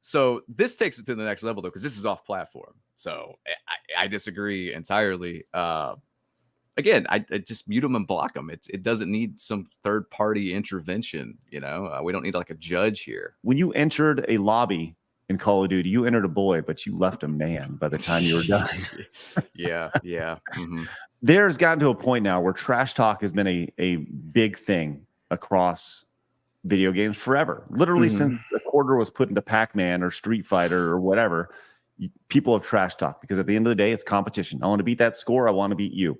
So this takes it to the next level though, because this is off platform. So I disagree entirely. Again, I just mute them and block them. It doesn't need some third party intervention. We don't need like a judge here. When you entered a lobby in Call of Duty, you entered a boy, but you left a man by the time you were done. Yeah. Mm-hmm. There's gotten to a point now where trash talk has been a big thing across video games forever. Literally since the quarter was put into Pac-Man or Street Fighter or whatever, people have trash talk because at the end of the day, it's competition. I want to beat that score. I want to beat you.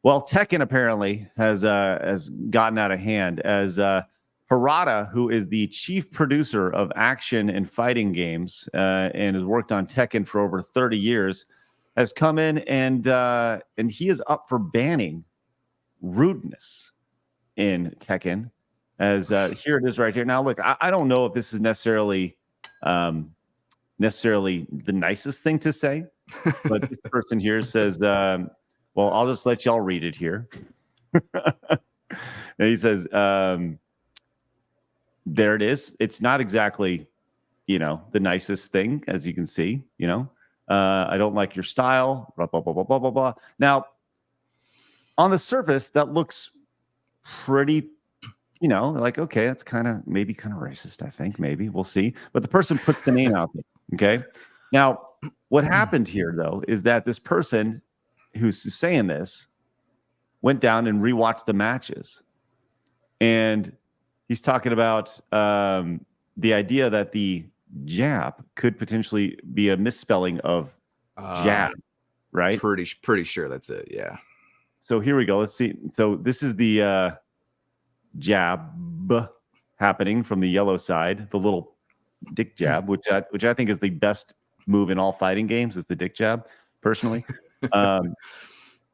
Well, Tekken apparently has gotten out of hand as Harada, who is the chief producer of action and fighting games and has worked on Tekken for over 30 years, has come in and he is up for banning rudeness in Tekken. As here it is right here. Now, look, I don't know if this is necessarily the nicest thing to say, but this person here says, well, I'll just let y'all read it here. And he says, there it is. It's not exactly, the nicest thing, as you can see, I don't like your style, blah, blah, blah, blah, blah, blah, blah. Now, on the surface, that looks pretty, like, okay, that's maybe kind of racist, I think, maybe. We'll see. But the person puts the name out there, okay? Now, what happened here, though, is that this person who's saying this went down and rewatched the matches. And he's talking about the idea that the jab could potentially be a misspelling of jab, right? Pretty sure that's it, yeah. So here we go. Let's see. So this is the jab happening from the yellow side, the little dick jab, which I think is the best move in all fighting games, is the dick jab, personally. But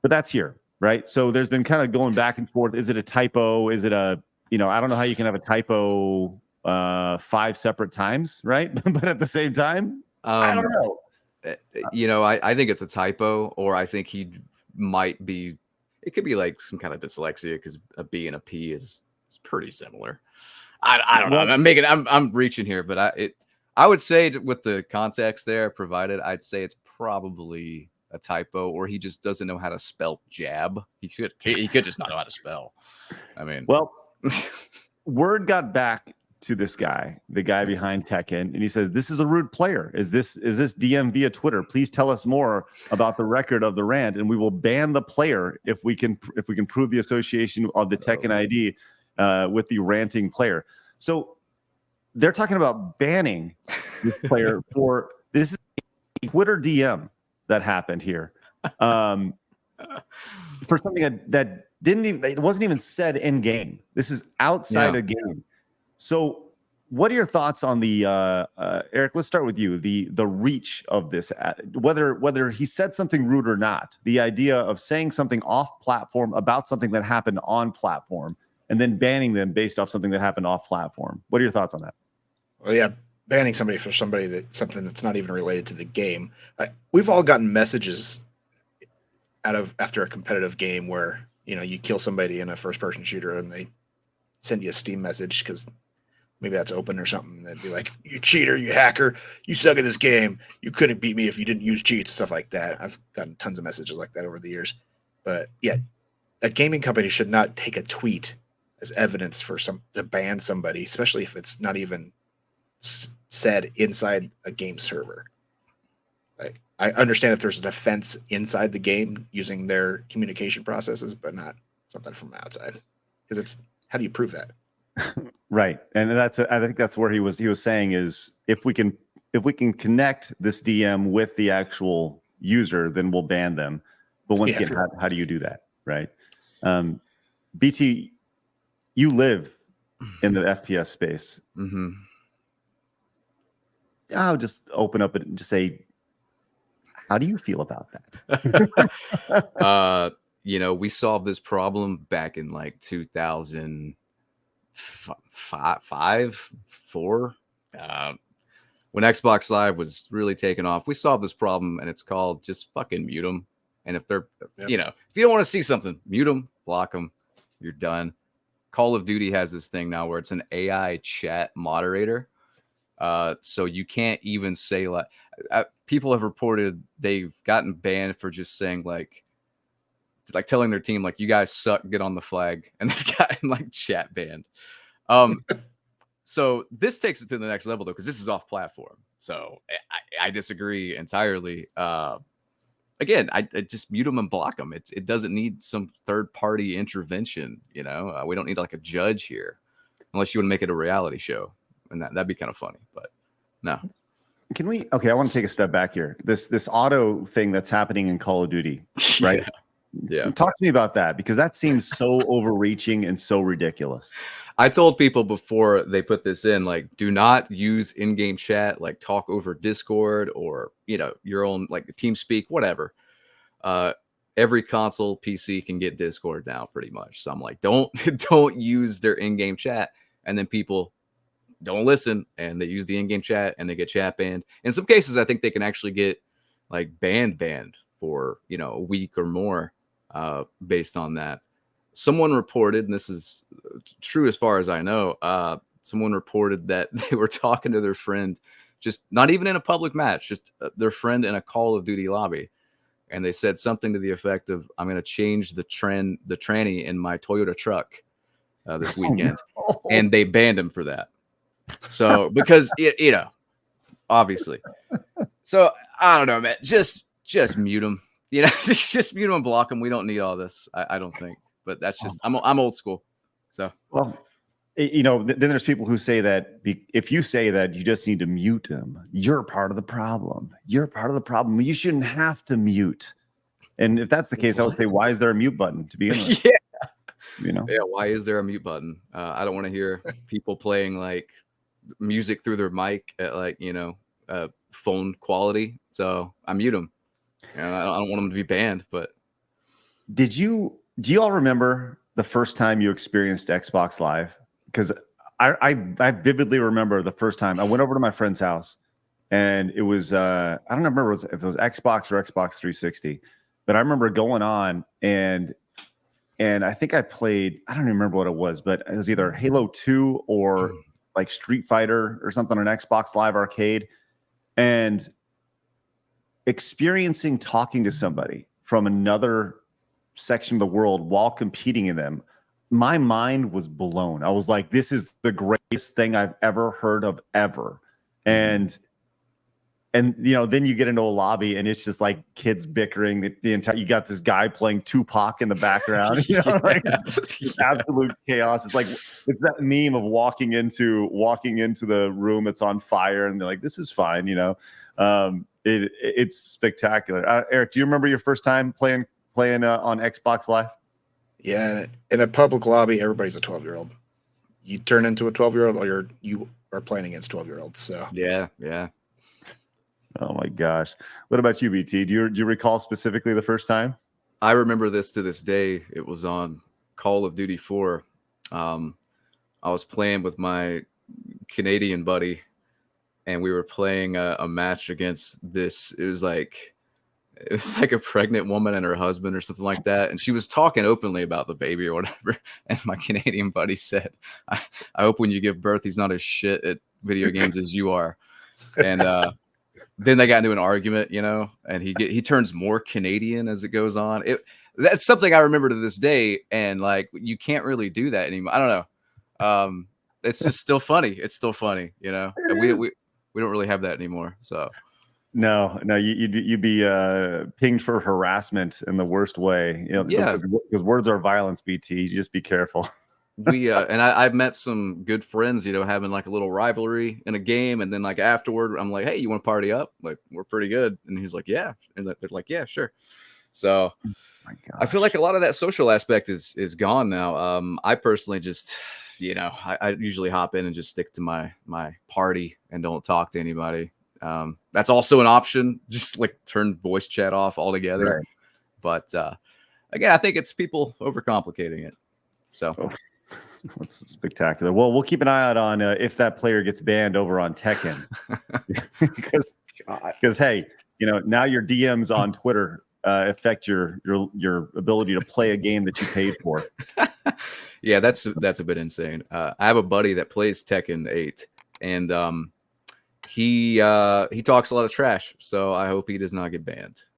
that's here, right? So there's been kind of going back and forth. Is it a typo? Is it I don't know how you can have a typo 5 separate times, right? But at the same time, I don't know. I think it's a typo, or I think he might be. It could be like some kind of dyslexia, because a B and a P is pretty similar. I don't know. I'm reaching here, but I would say with the context there provided, I'd say it's probably a typo, or he just doesn't know how to spell jab. He could just not know how to spell. I mean, well, word got back to this guy, the guy behind Tekken, and he says, "This is a rude player. Is this DM via Twitter? Please tell us more about the record of the rant, and we will ban the player if we can prove the association of the Tekken ID with the ranting player." So they're talking about banning this player for this is a Twitter DM that happened here for something that it wasn't even said in game. This is outside a game. So what are your thoughts on the Eric? Let's start with you. The reach of this, whether he said something rude or not. The idea of saying something off platform about something that happened on platform, and then banning them based off something that happened off platform. What are your thoughts on that? Well, yeah, banning somebody for something that's not even related to the game. We've all gotten messages after a competitive game where you kill somebody in a first-person shooter and they send you a Steam message because maybe that's open or something. They'd be like, "You cheater, you hacker, you suck at this game. You couldn't beat me if you didn't use cheats," stuff like that. I've gotten tons of messages like that over the years. But yeah, a gaming company should not take a tweet as evidence to ban somebody, especially if it's not even said inside a game server. I understand if there's a defense inside the game using their communication processes, but not something from outside. Because how do you prove that? Right. And I think that's where he was saying is if we can connect this DM with the actual user, then we'll ban them. But once again, how do you do that? Right. BT, you live in the FPS space. Mm-hmm. I'll just open up and just say, how do you feel about that? We solved this problem back in like 2005, 4, when Xbox Live was really taking off. We solved this problem, and it's called just fucking mute them. And if they're, if you don't want to see something, mute them, block them, you're done. Call of Duty has this thing now where it's an AI chat moderator. So you can't even say like people have reported they've gotten banned for just saying like telling their team like you guys suck, get on the flag, and they've gotten like chat banned. So this takes it to the next level though, because this is off platform. So I disagree entirely. Again, I just mute them and block them. It doesn't need some third party intervention. You know, we don't need like a judge here, unless you want to make it a reality show, and that'd be kind of funny. But no. Can we? Okay, I want to take a step back here. This auto thing that's happening in Call of Duty, right? Yeah. Talk to me about that, because that seems so overreaching and so ridiculous. I told people before they put this in, like, do not use in-game chat, like talk over Discord or, you know, your own like TeamSpeak, whatever. Every console PC can get Discord now pretty much. So I'm like, don't use their in-game chat. And then people don't listen and they use the in-game chat and they get chat banned. In some cases, I think they can actually get like banned for, you know, a week or more based on that. Someone reported, and this is true as far as I know, someone reported that they were talking to their friend, just not even in a public match, just their friend in a Call of Duty lobby. And they said something to the effect of, I'm going to change the tranny in my Toyota truck this weekend. Oh, no. And they banned him for that. So, because, you know, obviously. So, I don't know, man. Just mute them. You know, just mute them and block them. We don't need all this, I don't think. But that's just, I'm old school. So, well, you know, then there's people who say that if you say that you just need to mute them, you're part of the problem. You're part of the problem. You shouldn't have to mute. And if that's the case, I would say, why is there a mute button to begin with? Yeah. You know? Yeah. Why is there a mute button? I don't want to hear people playing like music through their mic at like, you know, phone quality. So I mute them. You know, I don't want them to be banned, but. Do you all remember the first time you experienced Xbox Live? Because I vividly remember the first time I went over to my friend's house, and it was I don't remember if it was Xbox or Xbox 360, but I remember going on and I think I played, I don't even remember what it was, but it was either Halo 2 or like Street Fighter or something on Xbox Live Arcade, and experiencing talking to somebody from another section of the world while competing in them, my mind was blown. I was like, this is the greatest thing I've ever heard of ever. And you know, then you get into a lobby and it's just like kids bickering, the entire, you got this guy playing Tupac in the background, you know, like it's absolute chaos. It's like, it's that meme of walking into the room that's on fire and they're like, this is fine, you know. It's spectacular. Eric, do you remember your first time playing on Xbox Live? Yeah, in a public lobby, everybody's a 12-year-old. You turn into a 12-year-old, or you are playing against 12-year-olds. So Yeah. Oh my gosh. What about you, BT? Do you recall specifically the first time? I remember this to this day. It was on Call of Duty 4. I was playing with my Canadian buddy, and we were playing a match against this. It was like a pregnant woman and her husband or something like that. And she was talking openly about the baby or whatever. And my Canadian buddy said, I hope when you give birth, he's not as shit at video games as you are. And then they got into an argument, you know, and he turns more Canadian as it goes on. That's something I remember to this day. And like, you can't really do that anymore. I don't know. It's just still funny. It's still funny, you know, and we don't really have that anymore. So no, you'd be pinged for harassment in the worst way. You know, yeah, because words are violence. BT, you just be careful. And I've met some good friends, you know, having like a little rivalry in a game, and then like afterward, I'm like, hey, you want to party up? Like, we're pretty good, and he's like, yeah, and they're like, yeah, sure. So I feel like a lot of that social aspect is gone now. I personally just, you know, I usually hop in and just stick to my party and don't talk to anybody. That's also an option. Just like turn voice chat off altogether. Right. But again, I think it's people overcomplicating it. So that's spectacular. Well, we'll keep an eye out on if that player gets banned over on Tekken, because hey, you know, now your DMs on Twitter affect your ability to play a game that you paid for. Yeah, that's a bit insane. I have a buddy that plays Tekken 8, and he talks a lot of trash, so I hope he does not get banned.